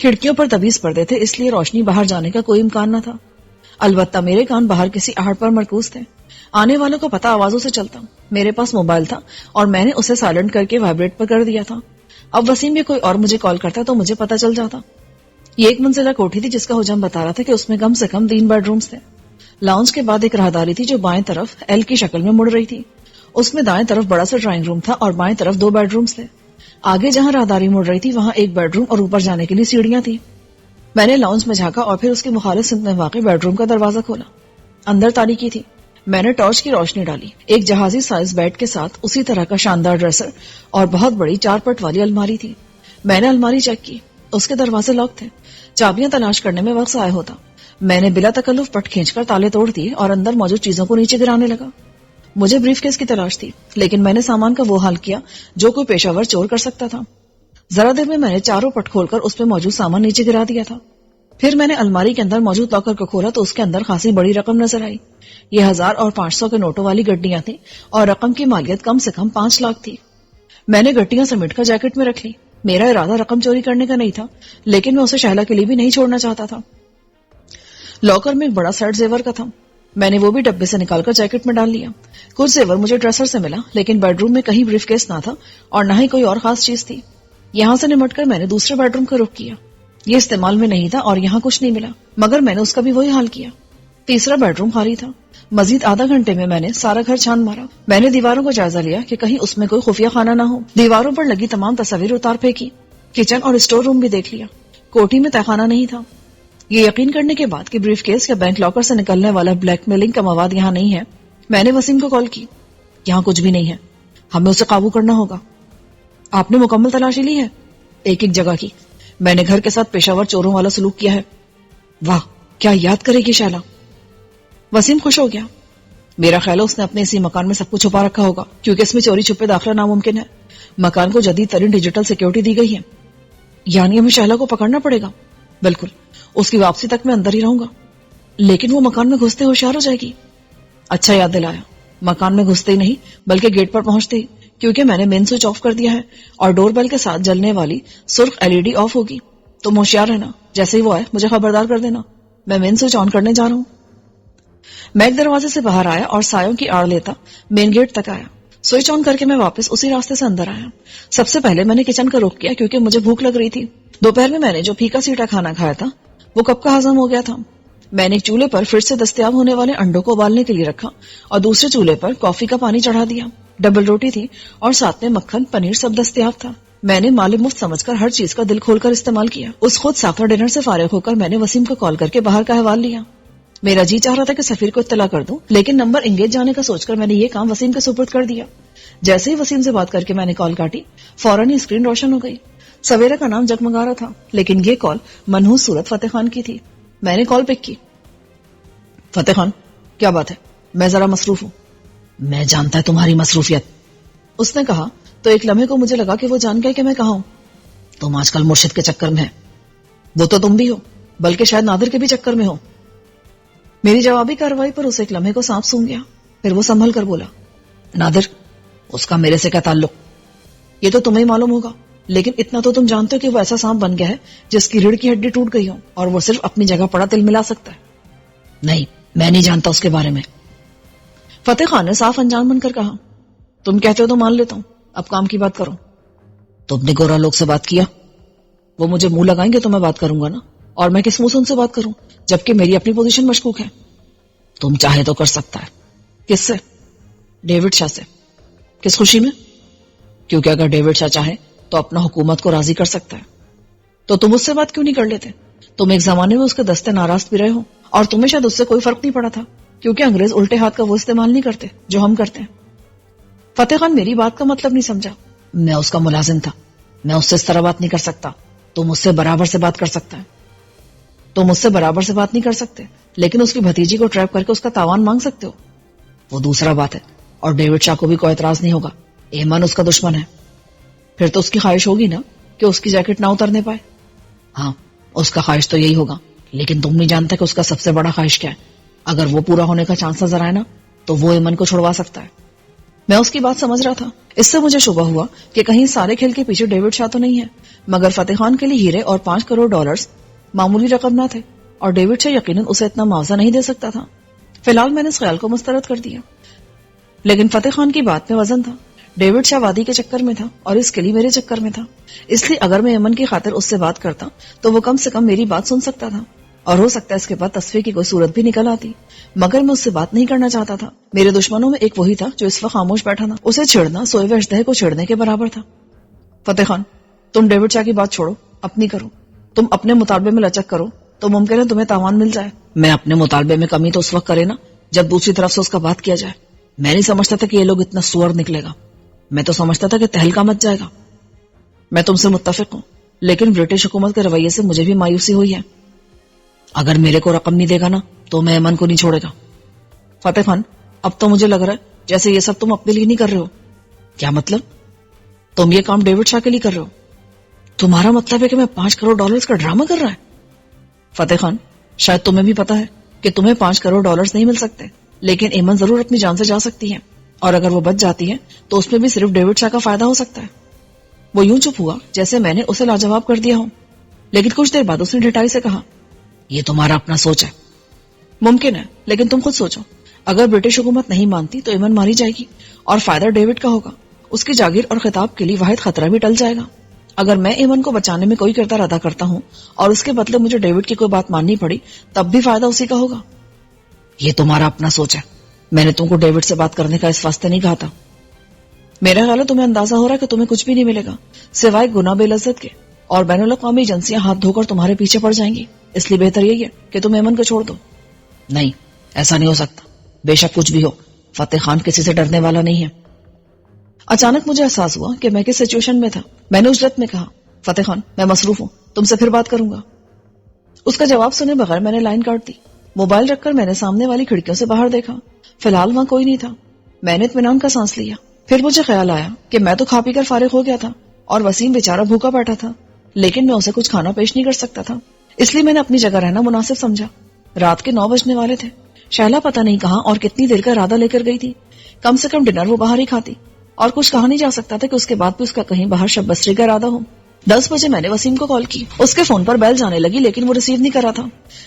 کھڑکیوں پر تبیز پردے تھے، اس لیے روشنی باہر جانے کا کوئی امکان نہ تھا. البتہ میرے کان باہر کسی آہٹ پر مرکوز تھے. آنے والوں کا پتہ آوازوں سے چلتا. میرے پاس موبائل تھا اور میں نے اسے سائلنٹ کر کے وائبریٹ پر کر دیا تھا. اب وسیم یا کوئی اور مجھے کال کرتا تو مجھے پتہ چل جاتا. یہ ایک منزلہ کوٹھی تھی جس کا حجم بتا رہا تھا کہ اس میں کم سے کم 3 بیڈ رومز تھے. لاؤنج کے بعد ایک راہداری تھی جو بائیں طرف ایل کی شکل میں مڑ رہی تھی. اس میں دائیں طرف بڑا سا ڈرائنگ روم تھا اور بائیں طرف 2 بیڈ رومز تھے. آگے جہاں راہداری مڑ رہی تھی وہاں ایک بیڈ روم اور اوپر جانے کے لیے سیڑھیاں تھی. میں نے لاؤنج میں جھانکا اور پھر اس کی مخالف سمت میں واقع بیڈ روم کا دروازہ کھولا. اندر تاریکی تھی. میں نے ٹارچ کی روشنی ڈالی. ایک جہازی سائز بیڈ کے ساتھ اسی طرح کا شاندار ڈریسر اور بہت بڑی 4 پٹ والی الماری تھی. میں نے الماری چیک کی. اس کے دروازے لاک تھے. چابیاں تلاش کرنے میں وقت ضائع ہوتا. میں نے بلا تکلف پٹ کھینچ کر تالے توڑ دیے اور اندر موجود چیزوں کو نیچے گرانے لگا. مجھے بریف کیس کی تلاش تھی لیکن میں نے سامان کا وہ حال کیا جو کوئی پیشہ ور چور کر سکتا تھا. ذرا دیر میں نے چاروں پٹ کھول کر اس میں موجود سامان نیچے گرا دیا تھا. پھر میں نے الماری کے اندر موجود لاکر کو کھولا تو اس کے اندر خاصی بڑی رقم نظر آئی. یہ 1000 اور 500 کے نوٹوں والی گڈیاں تھیں اور رقم کی مالیت کم سے کم 5 لاکھ تھی. میں نے گڈیاں سمیٹ کر جیکٹ میں رکھ لی. میرا ارادہ رقم چوری کرنے کا نہیں تھا لیکن میں اسے شہلا کے لیے بھی نہیں چھوڑنا چاہتا تھا. لاکر میں ایک بڑا سیٹ زیور کا تھا. میں نے وہ بھی ڈبے سے نکال کر جیکٹ میں ڈال لیا. کچھ زیور مجھے ڈریسر سے ملا لیکن بیڈ روم میں کہیں بریف کیس نہ تھا اور نہ ہی کوئی اور خاص چیز تھی. یہاں سے نمٹ کر میں نے دوسرے بیڈ روم کا رخ کیا. یہ استعمال میں نہیں تھا اور یہاں کچھ نہیں ملا مگر میں نے اس کا بھی وہی حال کیا. تیسرا بیڈ روم خالی تھا. مزید آدھا گھنٹے میں نے سارا گھر چھان مارا. میں نے دیواروں کو جائزہ لیا کہ کہیں اس میں کوئی خفیہ خانہ نہ ہو. دیواروں پر لگی تمام تصاویر اتار پھینکی. کچن اور اسٹور روم بھی دیکھ لیا. کوٹھی میں تہخانہ نہیں تھا. یہ یقین کرنے کے بعد کہ بریف کیس یا بینک لاکر سے نکلنے والا بلیک میلنگ کا مواد یہاں نہیں ہے میں نے وسیم کو کال کی. یہاں کچھ بھی نہیں ہے. ہمیں اسے قابو کرنا ہوگا. آپ نے مکمل تلاشی لی ہے؟ ایک جگہ کی. میں نے گھر کے ساتھ پیشہ ور چوروں والا سلوک کیا ہے. واہ کیا یاد کرے گی شیلا. وسیم خوش ہو گیا. میرا خیال ہے اس نے اپنے اسی مکان میں سب کچھ چھپا رکھا ہوگا کیونکہ اس میں چوری چھپے داخلہ ناممکن ہے. مکان کو جدید ترین ڈیجیٹل سیکیورٹی دی گئی ہے. یعنی ہمیں شیلا کو پکڑنا پڑے گا. بالکل. اس کی واپسی تک میں اندر ہی رہوں گا. لیکن وہ مکان میں گھستے ہوشیار ہو جائے گی. اچھا یاد دلایا. مکان میں گھستے ہی نہیں بلکہ گیٹ پر پہنچتے ہی کیونکہ میں نے مین سوئچ آف کر دیا ہے اور ڈور بیل کے ساتھ جلنے والی سرخ LED آف ہوگی. تم ہوشیار رہنا. جیسے ہی وہ آئے مجھے خبردار کر دینا. میں مین سوئچ آن کرنے جا رہا ہوں. میں ایک دروازے سے باہر آیا اور سایوں کی آڑ لیتا مین گیٹ تک آیا. سوئچ آن کر کے میں واپس اسی راستے سے اندر آیا. سب سے پہلے میں نے کچن کا رخ کیا کیونکہ مجھے بھوک لگ رہی تھی. دوپہر میں نے جو پھیکا سیٹا کھانا کھایا تھا وہ کب کا ہضم ہو گیا تھا. میں نے ایک چولہے پر پھر سے دستیاب ہونے والے انڈوں کو ابالنے کے لیے رکھا اور دوسرے چولہے پر کافی کا پانی چڑھا دیا. ڈبل روٹی تھی اور ساتھ میں مکھن پنیر سب دستیاب تھا. میں نے مال مفت سمجھ کر ہر چیز کا دل کھول کر استعمال کیا. اس خود سافر ڈنر سے فارغ ہو کر میں نے وسیم کو کال کر کے باہر کا حوال لیا. میرا جی چاہ رہا تھا کہ سفیر کو اطلاع کر دوں لیکن نمبر انگیج جانے کا سوچ کر میں نے یہ کام وسیم کے سپرد کر دیا. جیسے ہی وسیم سے بات کر کے میں نے کال کاٹی فوراً ہی اسکرین روشن ہو گئی. سویرا کا نام جگمگا رہا تھا لیکن یہ کال منحوس صورت فتح خان کی تھی. میں نے کال پک کی. فتح خان کیا بات ہے؟ میں ذرا مصروف ہوں. میں جانتا ہے تمہاری مصروفیت. اس نے کہا تو ایک لمحے کو مجھے لگا کہ وہ جان گئے کہ میں کہاں ہوں. تم آج کل مرشد کے چکر میں ہے. وہ تو تم بھی ہو بلکہ شاید نادر کے بھی چکر میں ہو. میری جوابی کارروائی پر اسے ایک لمحے کو سانپ سونگ گیا. پھر وہ سنبھل کر بولا نادر اس کا میرے سے کیا تعلق؟ یہ تو تمہیں معلوم ہوگا لیکن اتنا تو تم جانتے ہو کہ وہ ایسا سانپ بن گیا ہے جس کی ریڑھ کی ہڈی ٹوٹ گئی ہو اور وہ صرف اپنی جگہ پڑا تل ملا سکتا ہے. نہیں میں نہیں جانتا اس کے بارے میں. فتح خان نے صاف انجان بن کر کہا تم کہتے ہو تو مان لیتا ہوں. اب کام کی بات کرو. تم نے گورا لوگ سے بات کیا؟ وہ مجھے منہ لگائیں گے تو میں بات کروں گا نا. اور میں کس منہ سے ان سے بات کروں جبکہ میری اپنی پوزیشن مشکوک ہے. تم چاہے تو کر سکتا ہے. کس سے؟ ڈیوڈ شاہ سے. کس خوشی میں؟ کیونکہ اگر ڈیوڈ شاہ چاہے تو اپنا حکومت کو راضی کر سکتا ہے. تو تم اس سے بات کیوں نہیں کر لیتے؟ تم ایک زمانے میں اس کے دستے ناراض بھی رہے ہو اور تمہیں شاید اس سے کوئی فرق نہیں پڑا تھا کیونکہ انگریز الٹے ہاتھ کا وہ استعمال نہیں کرتے جو ہم کرتے ہیں. فتح خان میری بات کا مطلب نہیں سمجھا. میں اس کا ملازم تھا. میں اس سے اس طرح بات نہیں کر سکتا. تم اس سے برابر سے بات کر سکتا ہے. تم اس سے برابر سے بات نہیں کر سکتے لیکن اس کی بھتیجی کو ٹریپ کر کے اس کا تاوان مانگ سکتے ہو. وہ دوسرا بات ہے. اور ڈیوڈ شاہ کو بھی کوئی اعتراض نہیں ہوگا. ایمن اس کا دشمن ہے. پھر تو اس کی خواہش ہوگی نا کہ اس کی جیکٹ نہ اترنے پائے. ہاں اس کا خواہش تو یہی ہوگا لیکن تم نہیں جانتے کہ اس کا سب سے بڑا خواہش کیا ہے. اگر وہ پورا ہونے کا چانس نظر آئے نا تو وہ ایمن کو چھڑوا سکتا ہے. میں اس کی بات سمجھ رہا تھا. اس سے مجھے شبہ ہوا کہ کہیں سارے کھیل کے پیچھے ڈیوڈ شاہ تو نہیں ہے. مگر فتح خان کے لیے ہیرے اور 5 کروڑ ڈالرز معمولی رقم نہ تھے اور ڈیوڈ شاہ یقیناً اسے اتنا معاوضہ نہیں دے سکتا تھا. فی الحال میں نے اس خیال کو مسترد کر دیا. لیکن فتح خان کی بات میں وزن تھا. ڈیوڈ شاہ وادی کے چکر میں تھا اور اس کے لیے میرے چکر میں تھا. اس لیے اگر میں ایمن کی خاطر اس سے بات کرتا تو وہ کم سے کم میری بات سن سکتا تھا اور ہو سکتا ہے اس کے بعد تصفیے کی کوئی صورت بھی نکل آتی. مگر میں اس سے بات نہیں کرنا چاہتا تھا. میرے دشمنوں میں ایک وہی تھا جو اس وقت خاموش بیٹھا تھا. اسے چھیڑنا سوئے ہوئے اژدہے کو چھیڑنے کے برابر تھا. فتح خان، تم ڈیوڈ شاہ کی بات چھوڑو، اپنی کرو. تم اپنے مطالبے میں لچک کرو تو ممکن ہے تمہیں تاوان مل جائے. میں اپنے مطالبے میں کمی تو اس وقت کرے نا جب دوسری طرف سے اس کا بات کیا جائے. میں نہیں سمجھتا تھا کہ یہ لوگ اتنا سور نکلے گا. میں تو سمجھتا تھا کہ تہلکا مچ جائے گا. میں تم سے متفق ہوں، لیکن برٹش حکومت کے رویے سے مجھے بھی مایوسی ہوئی ہے. اگر میرے کو رقم نہیں دے گا نا تو میں ایمن کو نہیں چھوڑے گا. فتح خان، اب تو مجھے لگ رہا ہے جیسے یہ سب تم اپنے لیے نہیں کر رہے ہو. کیا مطلب؟ تم یہ کام ڈیوڈ شاہ کے لیے کر رہے ہو؟ تمہارا مطلب ہے کہ میں 5 کروڑ ڈالرز کا ڈرامہ کر رہا ہے؟ فتح خان، شاید تمہیں بھی پتا ہے کہ تمہیں 5 کروڑ ڈالرز نہیں مل سکتے، لیکن ایمن ضرور اپنی جان سے جا سکتی ہے، اور اگر وہ بچ جاتی ہے تو اس میں بھی صرف ڈیوڈ شاہ کا فائدہ ہو سکتا ہے. وہ یوں چپ ہوا جیسے میں نے اسے لاجواب کر دیا ہوں. لیکن کچھ دیر بعد اس نے ڈھٹائی سے کہا، یہ تمہارا اپنا سوچ ہے. ممکن ہے، لیکن تم خود سوچو. اگر برٹش حکومت نہیں مانتی تو ایمن ماری جائے گی اور فائدہ ڈیوڈ کا ہوگا. اس کی جاگیر اور خطاب کے لیے واحد خطرہ بھی ٹل جائے گا. اگر میں ایمن کو بچانے میں کوئی کردار ادا کرتا ہوں اور اس کے بدلے مجھے ڈیوڈ کی کوئی بات ماننی پڑی تب بھی فائدہ اسی کا ہوگا. یہ تمہارا اپنا سوچ ہے. میں نے تم کو ڈیوڈ سے بات کرنے کا اس واسطے نہیں کہا تھا. میرا خیال ہے تمہیں اندازہ ہو رہا ہے کہ تمہیں کچھ بھی نہیں ملے گا سوائے گناہ بے لذت کے، اور بین الاقوامی ایجنسیاں ہاتھ دھو کر تمہارے پیچھے پڑ جائیں گی. اس لیے بہتر یہی ہے کہ تم ایمن کو چھوڑ دو. نہیں، ایسا نہیں ہو سکتا. بے شک کچھ بھی ہو، فتح خان کسی سے ڈرنے والا نہیں ہے. اچانک مجھے احساس ہوا کہ میں کس سچویشن میں تھا. میں نے اجلت میں کہا، فتح خان، میں مصروف ہوں، تم سے پھر بات کروں گا. اس کا جواب سنے بغیر میں نے لائن کاٹ دی. موبائل رکھ کر میں نے سامنے والی کھڑکیوں سے باہر دیکھا. فی الحال وہاں کوئی نہیں تھا. میں نے اطمینان کا سانس لیا. پھر مجھے خیال آیا کہ میں تو کھا پی کر فارغ ہو گیا تھا اور وسیم بیچارہ بھوکا بیٹھا تھا، لیکن میں اسے کچھ کھانا پیش نہیں کر سکتا تھا. اس لیے میں نے اپنی جگہ رہنا مناسب سمجھا. رات کے 9 بجنے والے تھے. شہلا پتہ نہیں کہاں اور کتنی دیر کا ارادہ لے کر گئی تھی. کم سے کم ڈنر وہ باہر ہی کھاتی، اور کچھ کہا نہیں جا سکتا تھا کہ اس کے بعد بھی اس کا کہیں باہر شب بسری کا ارادہ ہو. 10 بجے میں نے وسیم کو کال کی. اس کے فون پر بیل جانے لگی لیکن وہ ریسیو نہیں کر رہا تھا.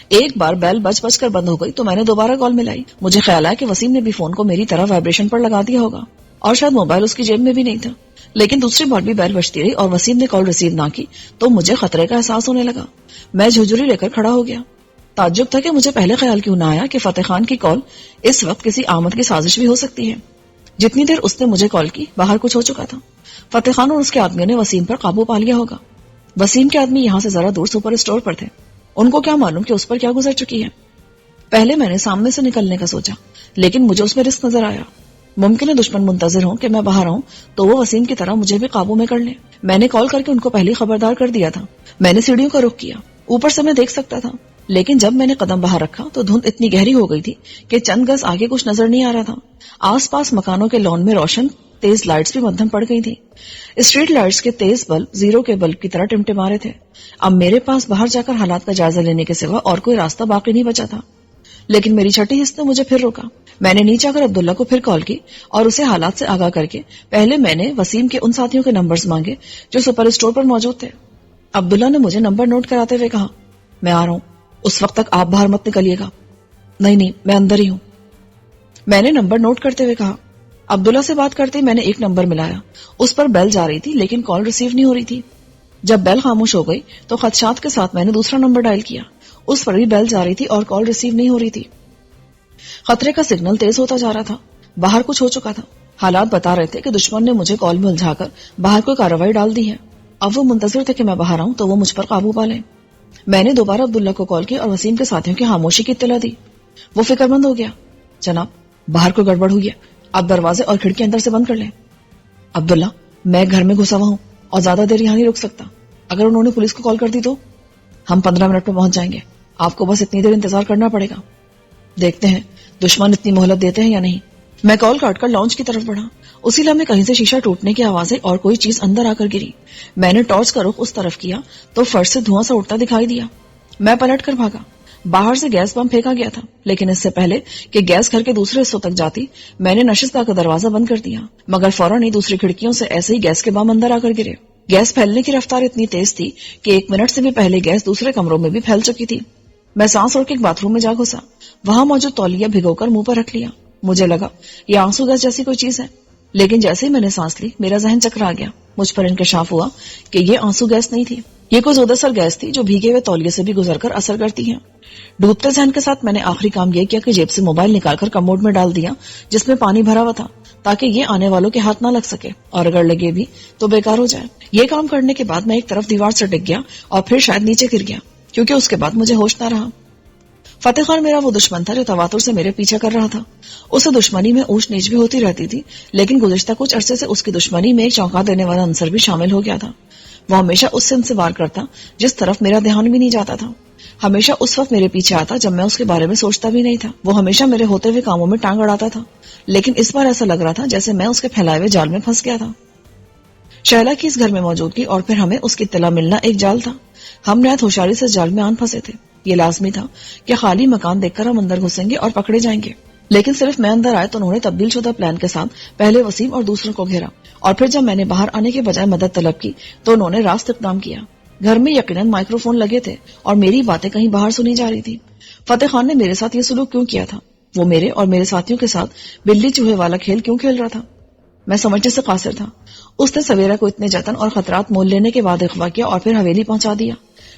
ایک بار بیل بج کر بند ہو گئی تو میں نے دوبارہ کال ملائی. مجھے خیال آیا کہ وسیم نے بھی فون کو میری طرح وائبریشن پر لگا دیا ہوگا اور شاید موبائل اس کی جیب میں بھی نہیں تھا. لیکن دوسری بار بھی بیل بجتی رہی اور وسیم نے کال ریسیو نہ کی تو مجھے خطرے کا احساس ہونے لگا. میں جھجری لے کر کھڑا ہو گیا. تعجب تھا کہ مجھے پہلے خیال کیوں نہ آیا کہ فتح خان کی کال اس وقت کسی آمد کی سازش بھی ہو سکتی ہے. جتنی دیر اس نے مجھے کال کی باہر کچھ ہو چکا تھا. فتح خان اور اس کے آدمیوں نے وسیم پر قابو پا لیا ہوگا. وسیم کے آدمی یہاں سے ذرا دور سپر اسٹور پر تھے. ان کو کیا معلوم کہ اس پر کیا گزر چکی ہے. پہلے میں نے سامنے سے نکلنے کا سوچا لیکن مجھے اس میں رسک نظر آیا. ممکن ہے دشمن منتظر ہوں کہ میں باہر آؤں تو وہ وسیم کی طرح مجھے بھی قابو میں کر لیں. میں نے کال کر کے ان کو پہلے خبردار کر دیا تھا. میں نے سیڑھیوں کا رخ کیا. اوپر سے میں دیکھ سکتا تھا، لیکن جب میں نے قدم باہر رکھا تو دھند اتنی گہری ہو گئی تھی کہ چند گز آگے کچھ نظر نہیں آ رہا تھا. آس پاس مکانوں کے لان میں روشن تیز لائٹس بھی مدھم پڑ گئی تھی. اسٹریٹ لائٹس کے تیز بلب زیرو کے بلب کی طرح ٹمٹما رہے تھے. اب میرے پاس باہر جا کر حالات کا جائزہ لینے کے سوا اور کوئی راستہ باقی نہیں بچا تھا. لیکن میری چھٹی حص نے مجھے پھر روکا. میں نے نیچے آ کر عبداللہ کو پھر کال کی اور اسے حالات سے آگاہ کر کے پہلے میں نے وسیم کے ان ساتھیوں کے نمبرز مانگے جو سپر اسٹور پر موجود تھے. عبداللہ نے مجھے نمبر نوٹ کراتے ہوئے کہا، میں آ رہا ہوں، اس وقت تک آپ باہر مت نکلیے گا. نہیں، میں اندر ہی ہوں. میں نے نمبر نوٹ کرتے ہوئے کہا. عبداللہ سے بات کرتے میں نے ایک نمبر ملایا. اس پر بیل جا رہی تھی لیکن کال ریسیو نہیں ہو رہی تھی. جب بیل خاموش ہو گئی تو خدشات کے ساتھ میں نے دوسرا نمبر ڈائل کیا. اس پر بھی بیل جا رہی تھی اور کال ریسیو نہیں ہو رہی تھی. خطرے کا سگنل تیز ہوتا جا رہا تھا. باہر کچھ ہو چکا تھا. حالات بتا رہے تھے کہ دشمن نے مجھے کال میں الجھا کر باہر کوئی کارروائی ڈال دی ہے. اب وہ منتظر تھے کہ میں باہر آؤں تو وہ مجھ پر قابو پا لیں. میں نے دوبارہ عبداللہ کو کال کی اور وسیم کے ساتھیوں کی خاموشی کی اطلاع دی. وہ فکر مند ہو گیا. جناب، باہر کوئی گڑبڑ ہوئی ہے، آپ دروازے اور کھڑکی اندر سے بند کر لیں. عبداللہ، میں گھر میں گھسا ہوا ہوں اور زیادہ دیر یہاں نہیں رک سکتا. اگر انہوں نے پولیس کو کال کر دی تو ہم 15 منٹ میں پہنچ جائیں گے. آپ کو بس اتنی دیر انتظار کرنا پڑے گا. دیکھتے ہیں دشمن اتنی مہلت دیتے ہیں یا نہیں. میں کال کاٹ کر لاؤنج کی طرف بڑھا. اسی لمحے کہیں سے شیشہ ٹوٹنے کی آوازیں اور کوئی چیز اندر آ کر گری. میں نے ٹارچ کا رخ اس طرف کیا تو فرش سے دھواں سا اٹھتا دکھائی دیا. میں پلٹ کر بھاگا. باہر سے گیس بم پھینکا گیا تھا، لیکن اس سے پہلے کہ گیس گھر کے دوسرے حصوں تک جاتی میں نے نشستہ کا دروازہ بند کر دیا، مگر فوراً ہی دوسری کھڑکیوں سے ایسے ہی گیس کے بم اندر آ کر گرے۔ گیس پھیلنے کی رفتار اتنی تیز تھی کہ 1 منٹ سے بھی پہلے گیس دوسرے کمروں میں بھی پھیل چکی تھی۔ میں سانس روک کے ایک باتھ روم میں جا گھسا، وہاں موجود تولیہ بھگو کر منہ پر رکھ لیا۔ مجھے لگا یہ آنسو گیس جیسی کوئی چیز ہے، لیکن جیسے ہی میں نے سانس لی میرا ذہن چکرا گیا۔ مجھ پر انکشاف ہوا کہ یہ آنسو گیس نہیں تھی، یہ کوئی زودسر گیس تھی جو بھیگے ہوئے تولیے سے بھی گزر کر اثر کرتی ہے۔ ڈوبتے ذہن کے ساتھ میں نے آخری کام یہ کیا کہ جیب سے موبائل نکال کر کموڈ میں ڈال دیا جس میں پانی بھرا ہوا تھا، تاکہ یہ آنے والوں کے ہاتھ نہ لگ سکے، اور اگر لگے بھی تو بیکار ہو جائے۔ یہ کام کرنے کے بعد میں ایک طرف دیوار سے ڈگ گیا اور پھر شاید نیچے گر گیا، کیونکہ اس کے بعد مجھے ہوش نہ رہا۔ فتح خان میرا وہ دشمن تھا جو تواتر سے میرے پیچھے کر رہا تھا۔ اسے دشمنی میں اونچ نیچ بھی ہوتی رہتی تھی، لیکن گزشتہ کچھ عرصے سے اس کی دشمنی میں ایک چونکا دینے والا عنصر بھی شامل ہو گیا تھا۔ وہ ہمیشہ اس سے وار کرتا جس طرف میرا دھیان بھی نہیں جاتا تھا، ہمیشہ اس وقت میرے پیچھے آتا جب میں اس کے بارے میں سوچتا بھی نہیں تھا۔ وہ ہمیشہ میرے ہوتے ہوئے کاموں میں ٹانگ اڑاتا تھا، لیکن اس بار ایسا لگ رہا تھا جیسے میں اس کے پھیلائے ہوئے جال میں پھنس گیا تھا۔ شہلا کی اس گھر میں موجودگی اور پھر ہمیں اس کی اطلاع ملنا ایک جال تھا۔ ہم نہایت ہوشیاری سے جال میں آن پھنسے تھے۔ یہ لازمی تھا کہ خالی مکان دیکھ کر ہم اندر گھسیں گے اور پکڑے جائیں گے، لیکن صرف میں اندر آئے تو انہوں نے تبدیل شدہ پلان کے ساتھ پہلے وسیم اور دوسروں کو گھیرا، اور پھر جب میں نے باہر آنے کے بجائے مدد طلب کی تو انہوں نے راست اقدام کیا۔ گھر میں یقیناً مائکرو فون لگے تھے اور میری باتیں کہیں باہر سنی جا رہی تھی۔ فتح خان نے میرے ساتھ یہ سلوک کیوں کیا تھا؟ وہ میرے اور میرے ساتھیوں کے ساتھ بلی چوہے والا کھیل کیوں کھیل رہا تھا؟ میں سمجھنے سے قاصر تھا۔ اس نے سویرا کو اتنے جتن اور خطرات مول لینے کے بعد اغوا کیا اور پھر حویلی پہنچا دیا۔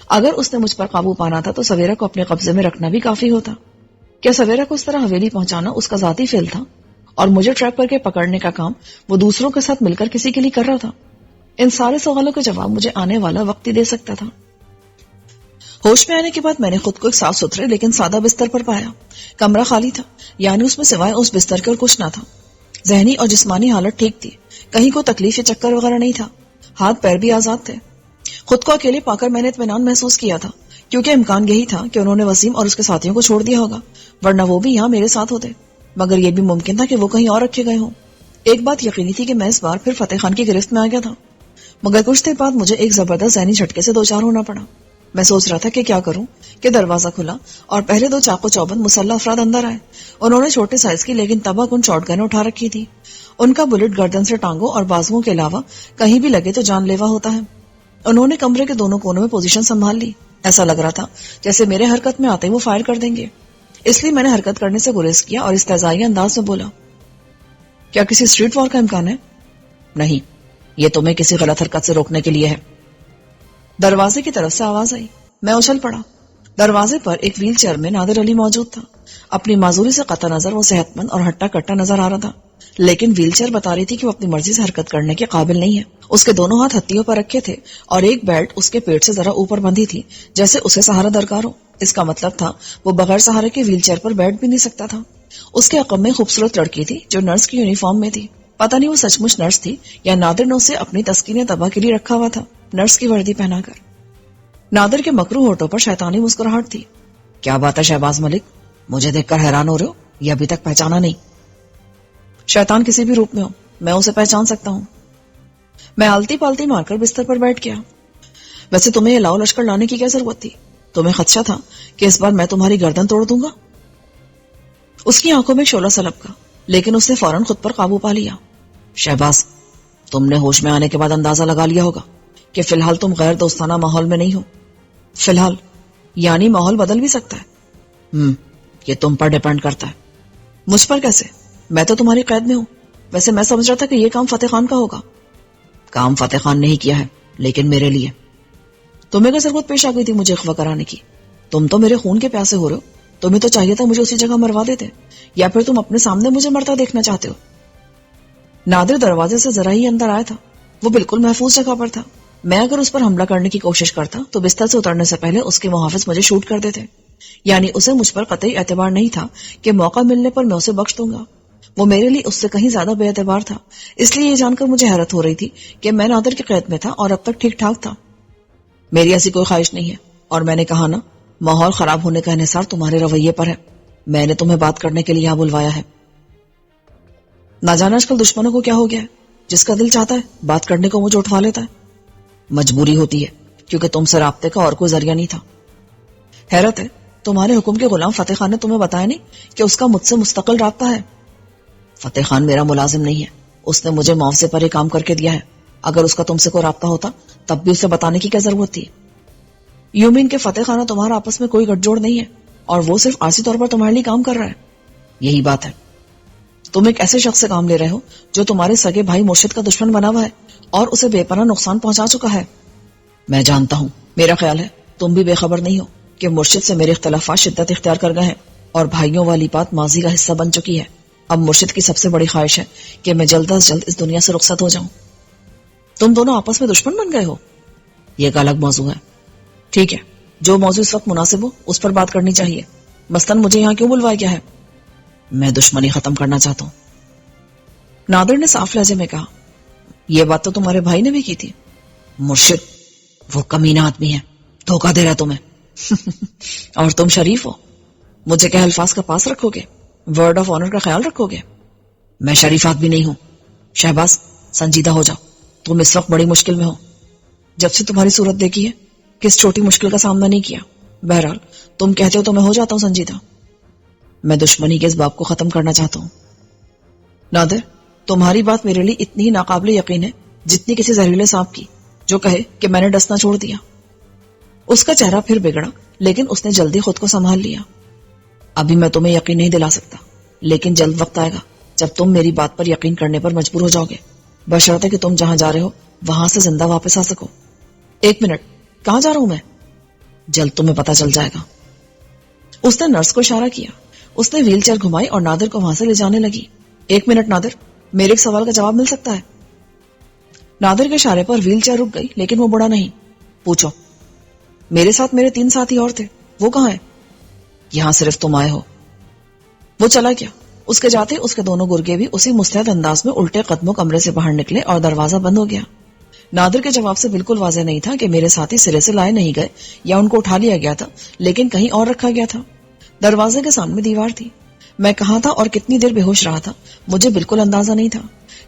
اگر اس نے مجھ پر قابو پانا تھا تو سویرا کو اپنے قبضے میں رکھنا بھی کافی ہوتا۔ کیا سویرا کو اس طرح حویلی پہنچانا اس کا ذاتی فعل تھا، اور مجھے ٹریپ کر کے پکڑنے کا کام وہ دوسروں کے ساتھ مل کر کسی کے لیے کر رہا تھا؟ ان سارے سوالوں کے جواب مجھے آنے والا وقت ہی دے سکتا تھا۔ ہوش میں آنے کے بعد میں نے خود کو ایک صاف ستھرے لیکن سادہ بستر پر پایا۔ کمرہ خالی تھا، یعنی اس میں سوائے اس بستر کے اور کچھ نہ تھا۔ ذہنی اور جسمانی حالت ٹھیک تھی، کہیں کوئی تکلیف یا چکر وغیرہ نہیں تھا، ہاتھ پیر بھی آزاد تھے۔ خود کو اکیلے پا کر میں نے اطمینان محسوس کیا تھا، کیونکہ امکان یہی تھا کہ انہوں نے وسیم اور اس کے ساتھیوں کو چھوڑ دیا ہوگا، ورنہ وہ بھی یہاں میرے ساتھ ہوتے، مگر یہ بھی ممکن تھا کہ وہ کہیں اور رکھے گئے ہوں۔ ایک بات یقینی تھی کہ میں اس بار پھر فتح خان کی گرفت میں آ گیا تھا، مگر کچھ دیر بعد مجھے ایک زبردست ذہنی جھٹکے سے دوچار ہونا پڑا۔ میں سوچ رہا تھا کہ کیا کروں کہ دروازہ کھلا اور پہلے 2 چاقو چوبند مسلح افراد اندر آئے۔ انہوں نے چھوٹے سائز کی لیکن تباہ کن شارٹ گن اٹھا رکھی تھی۔ ان کا بلٹ گردن سے ٹانگوں اور بازوؤں کے علاوہ کہیں بھی لگے تو جان لیوا ہوتا ہے۔ انہوں نے کمرے کے دونوں کونوں میں پوزیشن سنبھال لی۔ ایسا لگ رہا تھا جیسے میرے حرکت میں آتے ہی وہ فائر کر دیں گے، اس لیے میں نے حرکت کرنے سے گریز کیا اور استہزائی انداز میں بولا، کیا کسی اسٹریٹ وار کا امکان ہے؟ نہیں، یہ تمہیں کسی غلط حرکت سے روکنے کے لیے ہے۔ دروازے کی طرف سے آواز آئی۔ میں اچھل پڑا۔ دروازے پر ایک ویل چیئر میں نادر علی موجود تھا۔ اپنی معذوری سے قطع نظر وہ صحت مند اور ہٹا کٹا نظر آ رہا تھا، لیکن ویل چیئر بتا رہی تھی کہ وہ اپنی مرضی سے حرکت کرنے کے قابل نہیں ہے۔ اس کے دونوں ہاتھ ہتھیوں پر رکھے تھے اور ایک بیلٹ اس کے پیٹ سے ذرا اوپر بندھی تھی، جیسے اسے سہارا درکار ہو۔ اس کا مطلب تھا وہ بغیر سہارے کے ویل چیئر پر بیٹھ بھی نہیں سکتا تھا۔ اس کے عقب میں خوبصورت لڑکی تھی جو نرس کی یونیفارم میں تھی۔ پتہ نہیں وہ سچ مچ نرس تھی یا نادر نے اسے اپنی تسکین تباہ کے لیے رکھا ہوا تھا، نرس کی وردی پہنا کر۔ نادر کے مکروہ ہونٹوں پر شیطانی مسکراہٹ تھی۔ کیا بات ہے شہباز ملک، مجھے دیکھ کر حیران ہو رہے ہو یا ابھی تک پہچانا نہیں؟ شیطان کسی بھی روپ میں ہو، میں اسے پہچان سکتا ہوں۔ میں آلتی پالتی مار کر بستر پر بیٹھ گیا۔ ویسے تمہیں یہ لاؤ لشکر لانے کی کیا ضرورت تھی؟ تمہیں خدشہ تھا کہ اس بار میں تمہاری گردن توڑ دوں گا؟ اس کی آنکھوں میں شعلہ سلب کا، لیکن اس نے فوراً خود پر قابو پا لیا۔ شہباز، تم نے ہوش میں آنے کے بعد اندازہ لگا لیا ہوگا کہ فی الحال تم غیر دوستانہ ماحول میں نہیں ہو۔ فی الحال یعنی ماحول بدل بھی سکتا ہے۔ یہ تم پر ڈیپینڈ کرتا ہے۔ مجھ پر کیسے؟ میں تو تمہاری قید میں ہوں۔ ویسے میں سمجھ رہا تھا کہ یہ کام فتح خان کا ہوگا۔ کام فتح خان نے ہی کیا ہے، لیکن میرے لیے۔ تمہیں کیا ضرورت پیش آ گئی تھی مجھے اغوا کرانے کی؟ تم تو میرے خون کے پیاسے ہو رہے ہو، تمہیں تو چاہیے تھا مجھے اسی جگہ مروا دیتے، یا پھر تم اپنے سامنے مجھے مرتا دیکھنا چاہتے ہو؟ نادر دروازے سے ذرا ہی اندر آیا تھا۔ وہ بالکل محفوظ جگہ پر تھا۔ میں اگر اس پر حملہ کرنے کی کوشش کرتا تو بستر سے اترنے سے پہلے اس کے محافظ مجھے شوٹ کر دیتے، یعنی اسے مجھ پر قطعی اعتبار نہیں تھا کہ موقع ملنے پر میں اسے بخش دوں گا۔ وہ میرے لیے اس سے کہیں زیادہ بے اعتبار تھا۔ اس لیے یہ جان کر مجھے حیرت ہو رہی تھی کہ میں نادر کی قید میں تھا اور اب تک ٹھیک ٹھاک تھا۔ میری ایسی کوئی خواہش نہیں ہے، اور میں نے کہا نا، ماحول خراب ہونے کا انحصار تمہارے رویے پر ہے۔ میں نے تمہیں بات کرنے کے لیے یہاں بلوایا ہے۔ نہ جانا آج کل دشمنوں کو کیا ہو گیا ہے، جس کا دل چاہتا ہے بات کرنے کو مجھے اٹھوا لیتا ہے۔ مجبوری ہوتی ہے، کیونکہ تم سے رابطے کا اور کوئی ذریعہ نہیں تھا۔ حیرت ہے تمہارے حکم کے غلام فتح خان نے تمہیں بتایا نہیں کہ اس کا مجھ سے مستقل رابطہ ہے؟ فتح خان میرا ملازم نہیں ہے، اس نے مجھے معاوضے پر یہ کام کر کے دیا ہے. اگر اس کا تم سے کوئی رابطہ ہوتا تب بھی اسے بتانے کی کیا ضرورت تھی؟ یوں مین کہ فتح خان اور تمہارا آپس میں کوئی گٹھ جوڑ نہیں ہے اور وہ صرف عارضی طور پر تمہارے لیے کام کر رہا ہے؟ یہی بات ہے. تم ایک ایسے شخص سے کام لے رہے ہو جو تمہارے سگے بھائی مرشد کا دشمن بنا ہوا ہے اور اسے بے پناہ نقصان پہنچا چکا ہے. میں جانتا ہوں، میرا خیال ہے تم بھی بے خبر نہیں ہو کہ مرشد سے میرے اختلافات شدت اختیار کر گئے ہیں اور بھائیوں والی بات ماضی کا حصہ بن چکی ہے. اب مرشد کی سب سے بڑی خواہش ہے کہ میں جلد از جلد اس دنیا سے رخصت ہو جاؤں. تم دونوں آپس میں دشمن بن گئے ہو؟ یہ ایک الگ موضوع ہے. ٹھیک ہے، جو موضوع اس وقت مناسب ہو اس پر بات کرنی چاہیے. مثلاً مجھے یہاں کیوں بلوایا گیا ہے؟ میں دشمنی ختم کرنا چاہتا ہوں. نادر نے صاف لہجے میں کہا. یہ بات تو تمہارے بھائی نے بھی کی تھی. مرشد وہ کمینہ آدمی ہے، دھوکہ دے رہا تمہیں. اور تم شریف ہو، مجھے کیا الفاظ کا پاس رکھو گے؟ ورڈ آف آنر کا خیال رکھو گے؟ میں شریف آدمی نہیں ہوں. شہباز سنجیدہ ہو جاؤ، تم اس وقت بڑی مشکل میں ہو. جب سے تمہاری صورت دیکھی ہے کس چھوٹی مشکل کا سامنا نہیں کیا. بہرحال تم کہتے ہو تو میں ہو جاتا ہوں سنجیدہ. میں دشمنی کے اس باب کو ختم کرنا چاہتا ہوں. نادر، تمہاری بات میرے لیے اتنی ہی ناقابل یقین ہے جتنی کسی زہریلے سانپ کی جو کہے کہ میں نے ڈسنا چھوڑ دیا. اس کا چہرہ پھر بگڑا لیکن اس نے جلدی خود کو سنبھال لیا. ابھی میں تمہیں یقین نہیں دلا سکتا، لیکن جلد وقت آئے گا جب تم میری بات پر یقین کرنے پر مجبور ہو جاؤ گے، بشرطے کہ تم جہاں جا رہے ہو وہاں سے زندہ واپس آ سکو. 1 منٹ، کہاں جا رہا ہوں میں؟ جلد تمہیں پتا چل جائے گا. اس نے نرس کو اشارہ کیا. اس نے ویل چیئر گھمائی اور نادر کو وہاں سے لے جانے لگی. 1 منٹ نادر، میرے ایک سوال کا جواب مل سکتا ہے؟ نادر کے اشارے پر ویل چیئر رک گئی لیکن وہ بڑا نہیں. پوچھو. میرے ساتھ میرے 3 ساتھی اور تھے، وہ کہاں ہیں؟ یہاں صرف تم آئے ہو. وہ چلا گیا. اس کے جاتے اس کے دونوں گرگے بھی اسی مستعد انداز میں الٹے قدموں کمرے سے باہر نکلے اور دروازہ بند ہو گیا. نادر کے جواب سے بالکل واضح نہیں تھا کہ میرے ساتھی سرے سے لائے نہیں گئے یا ان کو اٹھا لیا گیا تھا لیکن کہیں اور رکھا گیا تھا. دروازے کے سامنے دیوار تھی. میں کہاں تھا اور کتنی دیر بے ہوش رہا تھا مجھے بالکل اندازہ نہیں تھا.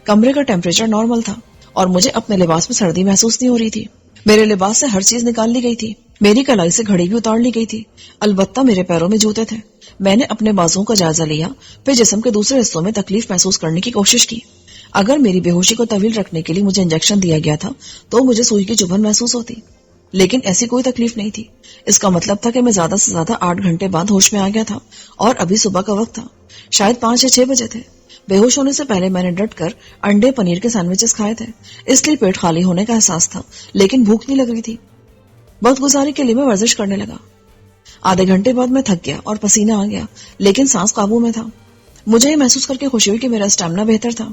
کمرے کا ٹیمپریچر نارمل تھا اور مجھے اپنے لباس میں سردی محسوس نہیں ہو رہی تھی. میرے لباس سے ہر چیز نکال لی گئی تھی. میری کلائی سے گھڑی بھی اتار لی گئی تھی. البتہ میرے پیروں میں جوتے تھے. میں نے اپنے بازوؤں کا جائزہ لیا، پھر جسم کے دوسرے حصوں میں تکلیف محسوس کرنے کی کوشش کی. اگر میری بے ہوشی کو طویل رکھنے کے لیے مجھے انجیکشن دیا گیا تھا تو مجھے سوئی کی چبھن محسوس ہوتی، لیکن ایسی کوئی تکلیف نہیں تھی. اس کا مطلب تھا کہ میں زیادہ سے زیادہ 8 گھنٹے بعد ہوش میں آ گیا تھا اور ابھی صبح کا وقت تھا. شاید 5 یا 6 بجے تھے. بے ہوش ہونے سے پہلے میں نے ڈٹ کر انڈے پنیر کے سینڈوچز کھائے تھے، اس لیے پیٹ خالی ہونے کا احساس تھا لیکن بھوک نہیں لگ رہی تھی. وقت گزارنے کے لیے میں ورزش کرنے لگا. آدھے گھنٹے بعد میں تھک گیا اور پسینہ آ گیا لیکن سانس قابو میں تھا. مجھے یہ محسوس کر کے خوشی ہوئی کہ میرا اسٹیمنا بہتر تھا.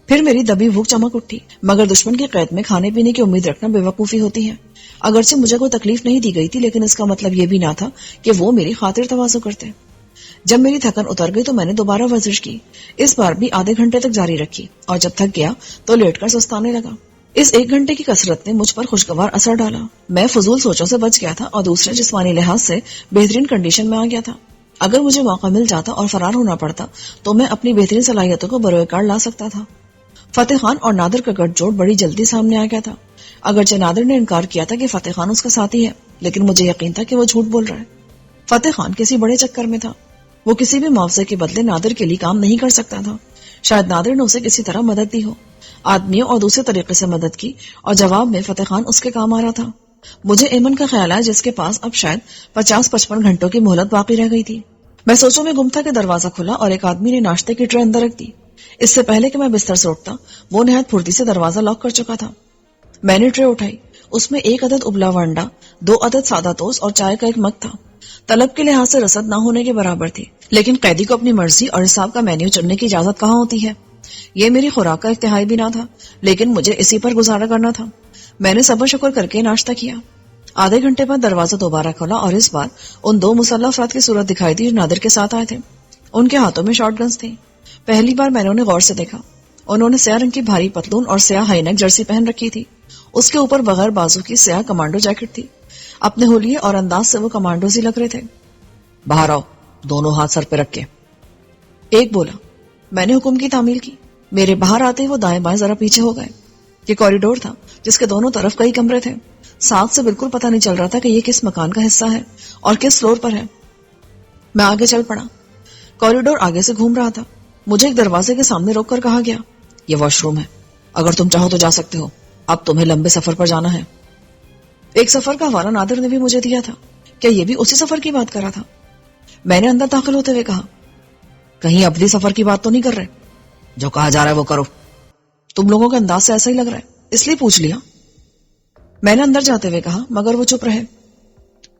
پھر میری دبی بھوک چمک اٹھی، مگر دشمن کی قید میں کھانے پینے کی امید رکھنا بے وقوفی ہوتی ہے. اگرچہ مجھے کوئی تکلیف نہیں دی گئی تھی لیکن اس کا مطلب یہ بھی نہ تھا کہ وہ میری خاطر تواضع کرتے. جب میری تھکن اتر گئی تو میں نے دوبارہ ورزش کی. اس بار بھی آدھے گھنٹے تک جاری رکھی اور جب تھک گیا تو لیٹ کر سستانے لگا. اس 1 گھنٹے کی کسرت نے مجھ پر خوشگوار اثر ڈالا. میں فضول سوچوں سے بچ گیا تھا اور دوسرے جسمانی لحاظ سے بہترین کنڈیشن میں آ گیا تھا. اگر مجھے موقع مل جاتا اور فرار ہونا پڑتا تو میں اپنی بہترین صلاحیتوں کو بروئے کار لا سکتا تھا. فتح خان اور نادر کا گٹھ جوڑ بڑی جلدی سامنے آ گیا تھا. اگرچہ نادر نے انکار کیا تھا کہ فتح خان اس کا ساتھی ہے لیکن مجھے یقین تھا کہ وہ جھوٹ بول رہا ہے. فتح خان کسی بڑے چکر میں تھا. وہ کسی بھی معاوضے کے بدلے نادر کے لیے کام نہیں کر سکتا تھا. شاید نادر نے اسے کسی طرح مدد دی ہو، آدمیوں اور دوسرے طریقے سے مدد کی، اور جواب میں فتح خان اس کے کام آ رہا تھا. مجھے ایمن کا خیال آیا جس کے پاس اب شاید 50-55 گھنٹوں کی مہلت باقی رہ گئی تھی. میں سوچوں میں گم تھا کہ دروازہ کھلا اور ایک آدمی نے ناشتے کی ٹرے اندر رکھ دی. اس سے پہلے کہ میں بستر سے اٹھتا وہ نہایت پھرتی سے دروازہ لاک کر چکا تھا. میں نے ٹرے اٹھائی. اس میں 1 عدد ابلا ہوا انڈا، 2 عدد سادہ توست اور چائے کا ایک مگ تھا. طلب کے لحاظ سے رسد نہ ہونے کے برابر تھی، لیکن قیدی کو اپنی مرضی اور حساب کا مینیو چننے کی اجازت کہاں ہوتی ہے. یہ میری خوراک کا اشتہائی بھی نہ تھا لیکن مجھے اسی پر گزارا کرنا تھا. میں نے صبر شکر کر کے ناشتہ کیا. آدھے گھنٹے بعد دروازہ دوبارہ کھولا اور اس بار ان 2 مسلح افراد کی صورت دکھائی دی جو نادر کے ساتھ آئے تھے. ان کے ہاتھوں میں شارٹ گنز تھیں. پہلی بار میں نے انہیں غور سے دیکھا. انہوں نے سیاہ رنگ کی بھاری پتلون اور سیاہ ہائی نیک جرسی پہن رکھی تھی. اس کے اوپر بغیر بازو کی سیاہ کمانڈو جیکٹ تھی. اپنے ہولیے اور انداز سے وہ کمانڈوز ہی لگ رہے تھے. باہر آؤ، دونوں ہاتھ سر پہ رکھ کے، ایک بولا. میں نے حکم کی تعمیل کی. میرے باہر آتے ہی وہ دائیں بائیں ذرا پیچھے ہو گئے. یہ کوریڈور تھا جس کے دونوں طرف کئی کمرے تھے. ساتھ سے بالکل پتہ نہیں چل رہا تھا کہ یہ کس مکان کا حصہ ہے اور کس فلور پر ہے۔ میں آگے چل پڑا۔ کوریڈور آگے سے گھوم رہا تھا۔ مجھے ایک دروازے کے سامنے روک کر کہا گیا، یہ واش روم ہے، اگر تم چاہو تو جا سکتے ہو، اب تمہیں لمبے سفر پر جانا ہے۔ ایک سفر کا حوالہ نادر نے بھی مجھے دیا تھا، کیا یہ بھی اسی سفر کی بات کر رہا تھا؟ میں نے اندر داخل ہوتے ہوئے کہا، کہیں ابدی سفر کی بات تو نہیں کر رہے؟ جو کہا جا رہا ہے وہ کرو۔ تم لوگوں کے انداز سے ایسا ہی لگ رہا ہے، اس لیے پوچھ لیا۔ میں نے اندر جاتے ہوئے کہا، مگر وہ چپ رہے۔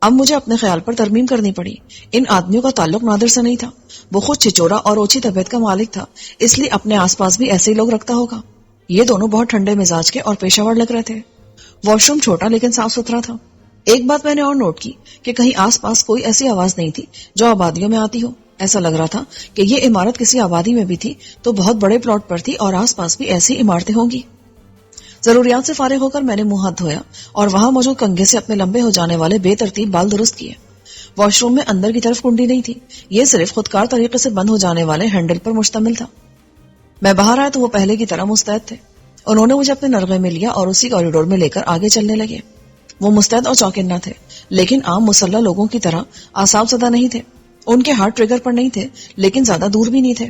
اب مجھے اپنے خیال پر ترمیم کرنی پڑی۔ ان آدمیوں کا تعلق نادر سے نہیں تھا، وہ خود چھچورا اور اوچھی طبیعت کا مالک تھا، اس لیے اپنے آس پاس بھی ایسے ہی لوگ رکھتا ہوگا۔ یہ دونوں بہت ٹھنڈے مزاج کے اور پیشہ ور لگ رہے تھے۔ واش روم چھوٹا لیکن صاف ستھرا تھا۔ ایک بات میں نے اور نوٹ کی کہ کہیں آس پاس کوئی ایسی آواز نہیں تھی جو آبادیوں میں آتی ہو۔ ایسا لگ رہا تھا کہ یہ عمارت کسی آبادی میں بھی تھی تو بہت بڑے پلاٹ پر تھی اور آس پاس بھی ایسی عمارتیں ہوں گی۔ ضروریات سے فارغ ہو کر میں نے منہ ہاتھ دھویا اور وہاں موجود کنگھے سے اپنے لمبے ہو جانے والے بے ترتیب بال درست کیے۔ واش روم میں اندر کی طرف کنڈی نہیں تھی، یہ صرف خودکار طریقے سے بند ہو جانے والے ہینڈل پر مشتمل تھا۔ میں باہر آیا تو وہ پہلے کی طرح مستعد تھے۔ انہوں نے مجھے اپنے نرغے میں لیا اور اسی کوریڈور میں لے کر آگے چلنے لگے۔ وہ مستعد اور چوکنا تھے، لیکن عام مسلح لوگوں کی طرح اعصاب زدہ نہیں تھے۔ ان کے ہاتھ ٹریگر پر نہیں تھے، لیکن زیادہ دور بھی نہیں تھے۔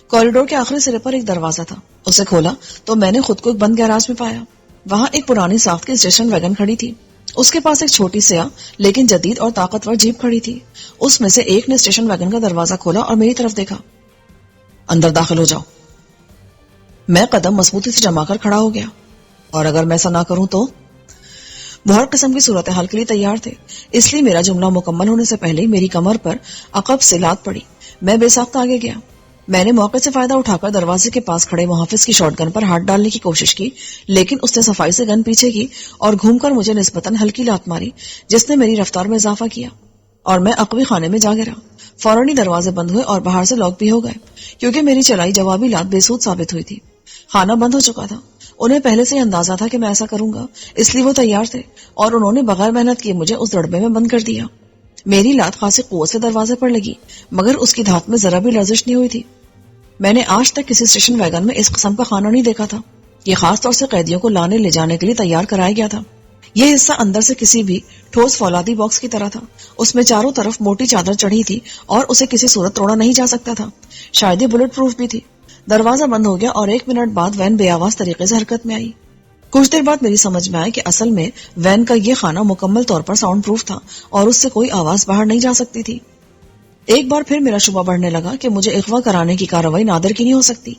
کوریڈور کے آخری سرے پر ایک دروازہ تھا، اسے کھولا تو میں نے خود کو ایک بند گیراج میں پایا۔ وہاں ایک پرانی ساخت کی اسٹیشن ویگن کھڑی تھی، اس کے پاس ایک چھوٹی سیاہ لیکن جدید اور طاقتور جیپ کھڑی تھی۔ اس میں سے ایک نے اسٹیشن ویگن کا دروازہ کھولا اور میری طرف دیکھا۔ اندر داخل ہو جاؤ۔ میں قدم مضبوطی سے جما کر کھڑا ہو گیا۔ اور اگر میں ایسا نہ کروں تو؟ وہ ہر قسم کی صورتحال کے لیے تیار تھے، اس لیے میرا جملہ مکمل ہونے سے پہلے ہی میری کمر پر عقب سے لات پڑی۔ میں بے ساختہ آگے گیا۔ میں نے موقع سے فائدہ اٹھا کر دروازے کے پاس کھڑے محافظ کی شاٹ گن پر ہاتھ ڈالنے کی کوشش کی، لیکن اس نے صفائی سے گن پیچھے کی اور گھوم کر مجھے نسبتاً ہلکی لات ماری، جس نے میری رفتار میں اضافہ کیا اور میں عقبی خانے میں جا گرا۔ فوراً ہی دروازے بند ہوئے اور باہر سے لاک بھی ہو گئے، کیونکہ میری چلائی جوابی لات بے سود ثابت ہوئی تھی۔ خانہ بند ہو چکا تھا۔ انہیں پہلے سے ہی اندازہ تھا کہ میں ایسا کروں گا، اس لیے وہ تیار تھے اور انہوں نے بغیر محنت کیے مجھے اس دڑبے میں بند کر دیا۔ میری لات خاصی قوت سے دروازے پر لگی، مگر اس کی دھات میں ذرا بھی لرزش نہیں ہوئی تھی۔ میں نے آج تک کسی اسٹیشن ویگن میں اس قسم کا خانہ نہیں دیکھا تھا۔ یہ خاص طور سے قیدیوں کو لانے لے جانے کے لیے تیار کرایا گیا تھا۔ یہ حصہ اندر سے کسی بھی ٹھوس فولادی باکس کی طرح تھا۔ اس میں چاروں طرف موٹی چادر چڑھی تھی اور اسے کسی صورت توڑا نہیں جا سکتا تھا۔ شاید یہ بلٹ پروف بھی تھی۔ دروازہ بند ہو گیا اور 1 منٹ بعد وین بے آواز طریقے سے حرکت میں آئی۔ کچھ دیر بعد میری سمجھ میں آئی کہ اصل میں وین کا یہ خانہ مکمل طور پر ساؤنڈ پروف تھا اور اس سے کوئی آواز باہر نہیں جا سکتی تھی۔ ایک بار پھر میرا شبہ بڑھنے لگا کہ مجھے اغوا کرانے کی کارروائی نادر کی نہیں ہو سکتی۔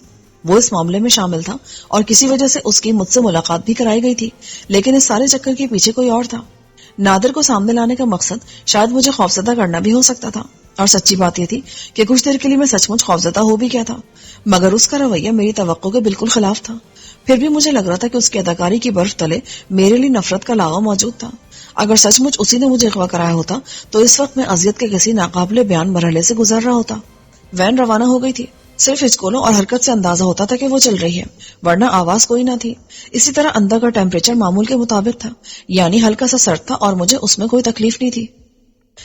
وہ اس معاملے میں شامل تھا اور کسی وجہ سے اس کی مجھ سے ملاقات بھی کرائی گئی تھی، لیکن اس سارے چکر کے پیچھے کوئی اور تھا۔ نادر کو سامنے لانے کا مقصد شاید مجھے خوفزدہ کرنا بھی ہو سکتا تھا، اور سچی بات یہ تھی کہ کچھ دیر کے لیے میں سچ مچ خوفزدہ ہو بھی گیا تھا، مگر اس کا رویہ میری توقع کے بالکل خلاف تھا۔ پھر بھی مجھے لگ رہا تھا کہ اس کی اداکاری کی برف تلے میرے لیے نفرت کا لاوا موجود تھا۔ اگر سچ مچ اسی نے مجھے اغوا کرایا ہوتا تو اس وقت میں اذیت کے کسی ناقابل بیان مرحلے سے گزر رہا ہوتا۔ وین روانہ ہو گئی تھی، صرف ہچکولوں اور حرکت سے اندازہ ہوتا تھا کہ وہ چل رہی ہے، ورنہ آواز کوئی نہ تھی۔ اسی طرح اندر کا ٹیمپریچر معمول کے مطابق تھا، یعنی ہلکا سا سرد تھا اور مجھے اس میں کوئی تکلیف نہیں تھی۔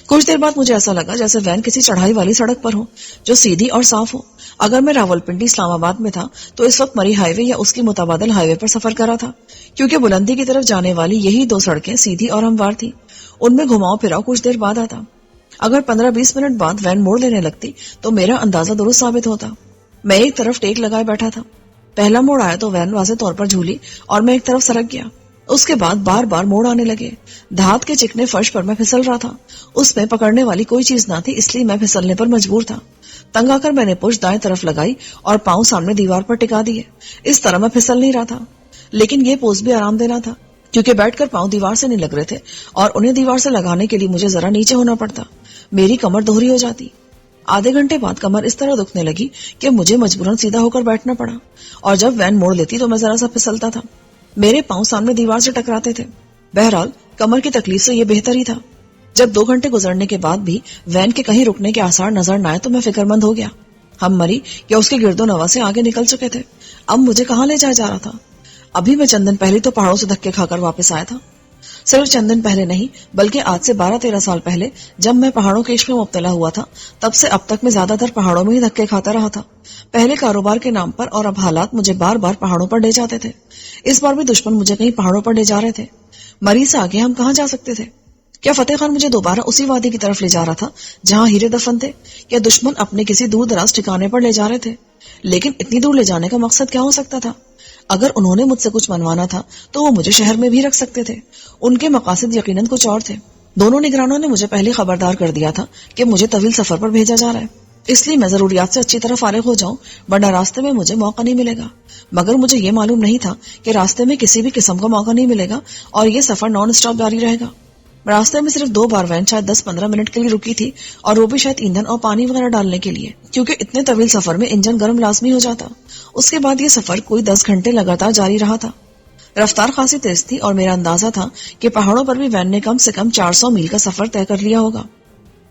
کچھ دیر بعد مجھے ایسا لگا جیسے وین کسی چڑھائی والی سڑک پر ہو جو سیدھی اور صاف ہو۔ اگر میں راولپنڈی اسلام آباد میں تھا تو اس وقت مری ہائی وے یا اس کی متبادل ہائی وے پر سفر کر رہا تھا، کیونکہ بلندی کی طرف جانے والی یہی 2 سڑکیں سیدھی اور ہموار تھی۔ ان میں گھماؤ پھراؤ کچھ دیر بعد آتا۔ اگر 15-20 منٹ بعد وین موڑ لینے لگتی تو میرا اندازہ درست ثابت ہوتا۔ میں ایک طرف ٹیک لگائے بیٹھا تھا۔ پہلا موڑ آیا تو وین واضح طور پر جھولی اور میں ایک طرف سرک گیا۔ اس کے بعد بار بار موڑ آنے لگے۔ دھات کے چکنے فرش پر میں پھسل رہا تھا، اس میں پکڑنے والی کوئی چیز نہ تھی، اس لیے میں پھسلنے پر مجبور تھا۔ تنگ آ کر میں نے پشت دائیں طرف لگائی اور پاؤں سامنے دیوار پر ٹکا دیے۔ اس طرح میں پھسل نہیں رہا تھا، لیکن یہ پوز بھی آرام دینا تھا، کیونکہ بیٹھ کر پاؤں دیوار سے نہیں لگ رہے تھے اور انہیں دیوار سے لگانے کے لیے مجھے ذرا نیچے ہونا پڑتا، میری کمر دوہری ہو جاتی۔ آدھے گھنٹے بعد کمر اس طرح دکھنے لگی کہ مجھے مجبوراً سیدھا ہو کر بیٹھنا پڑا، اور جب وین موڑ لیتی تو میں ذرا سا پھسلتا تھا، میرے پاؤں سامنے دیوار سے ٹکراتے تھے۔ بہرحال کمر کی تکلیف سے یہ بہتر ہی تھا۔ جب 2 گھنٹے گزرنے کے بعد بھی وین کے کہیں رکنے کے آثار نظر نہ آئے تو میں فکر مند ہو گیا۔ ہم مری یا اس کے گرد و نواح سے آگے نکل چکے تھے۔ اب مجھے کہاں لے جایا جا رہا تھا؟ ابھی میں چند دن پہلے تو پہاڑوں سے دھکے کھا کر واپس آیا تھا۔ صرف چند دن پہلے نہیں بلکہ آج سے 12-13 سال پہلے جب میں پہاڑوں کے عشق میں مبتلا ہوا تھا، تب سے اب تک میں زیادہ تر پہاڑوں میں ہی دھکے کھاتا رہا تھا، پہلے کاروبار کے نام پر، اور اب حالات مجھے بار بار پہاڑوں پر لے جاتے تھے۔ اس بار بھی دشمن مجھے کہیں پہاڑوں پر لے جا رہے تھے۔ مری سے آگے ہم کہاں جا سکتے تھے؟ کیا فتح خان مجھے دوبارہ اسی وادی کی طرف لے جا رہا تھا جہاں ہیرے دفن تھے، یا دشمن اپنے کسی دور دراز ٹھکانے پر لے جا رہے تھے؟ لیکن اتنی دور لے جانے کا مقصد کیا ہو سکتا تھا؟ اگر انہوں نے مجھ سے کچھ منوانا تھا تو وہ مجھے شہر میں بھی رکھ سکتے تھے. ان کے مقاصد یقیناً کچھ اور تھے. دونوں نگرانوں نے مجھے پہلے خبردار کر دیا تھا کہ مجھے طویل سفر پر بھیجا جا رہا ہے، اس لیے میں ضروریات سے اچھی طرح فارغ ہو جاؤں ورنہ راستے میں مجھے موقع نہیں ملے گا. مگر مجھے یہ معلوم نہیں تھا کہ راستے میں کسی بھی قسم کا موقع نہیں ملے گا اور یہ سفر نان اسٹاپ جاری رہے گا. راستے میں صرف 2 بار وین شاید 10-15 منٹ کے لیے رکی تھی، اور وہ بھی شاید ایندھن اور پانی وغیرہ ڈالنے کے لیے، کیونکہ اتنے طویل سفر میں انجن گرم لازمی ہو جاتا. اس کے بعد یہ سفر کوئی 10 گھنٹے لگاتار جاری رہا تھا. رفتار خاصی تیز تھی اور میرا اندازہ تھا کہ پہاڑوں پر بھی وین نے کم سے کم 400 میل کا سفر طے کر لیا ہوگا.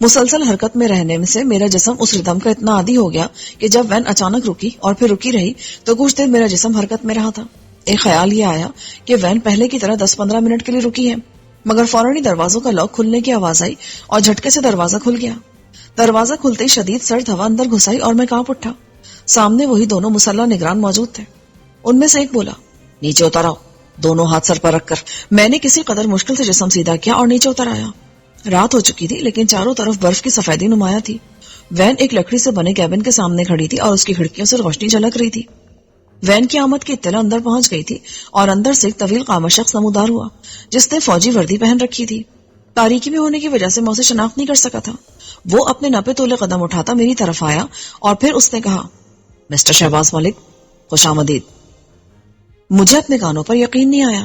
مسلسل حرکت میں رہنے سے میرا جسم اس ردم کا اتنا عادی ہو گیا کہ جب وین اچانک رکی اور پھر رکی رہی تو کچھ دیر میرا جسم حرکت میں رہا تھا. ایک خیال یہ آیا کہ وین پہلے کی طرح 10-15 منٹ کے لیے رکی ہے، مگر فوراً ہی دروازوں کا لاک کھلنے کی آواز آئی اور جھٹکے سے دروازہ کھل گیا. دروازہ کھلتے ہی شدید سرد ہوا اندر گھسائی اور میں کانپ اٹھا. سامنے وہی دونوں مسلح نگران موجود تھے. ان میں سے ایک بولا، نیچے اتر آؤ، دونوں ہاتھ سر پر رکھ کر. میں نے کسی قدر مشکل سے جسم سیدھا کیا اور نیچے اتر آیا. رات ہو چکی تھی لیکن چاروں طرف برف کی سفیدی نمایاں تھی. وین ایک لکڑی سے بنے کیبن کے سامنے کھڑی تھی اور اس کی کھڑکیوں سے روشنی جھلک رہی تھی. وین کی آمد کی اطلاع اندر پہنچ گئی تھی اور اندر سے ایک طویل قامت شخص نمودار ہوا جس نے فوجی وردی پہن رکھی تھی. تاریکی میں ہونے کی وجہ سے میں اسے شناخت نہیں کر سکا تھا. وہ اپنے نپے تولے قدم اٹھاتا میری طرف آیا اور پھر اس نے کہا، مسٹر شہباز ملک، خوش آمدید. مجھے اپنے کانوں پر یقین نہیں آیا.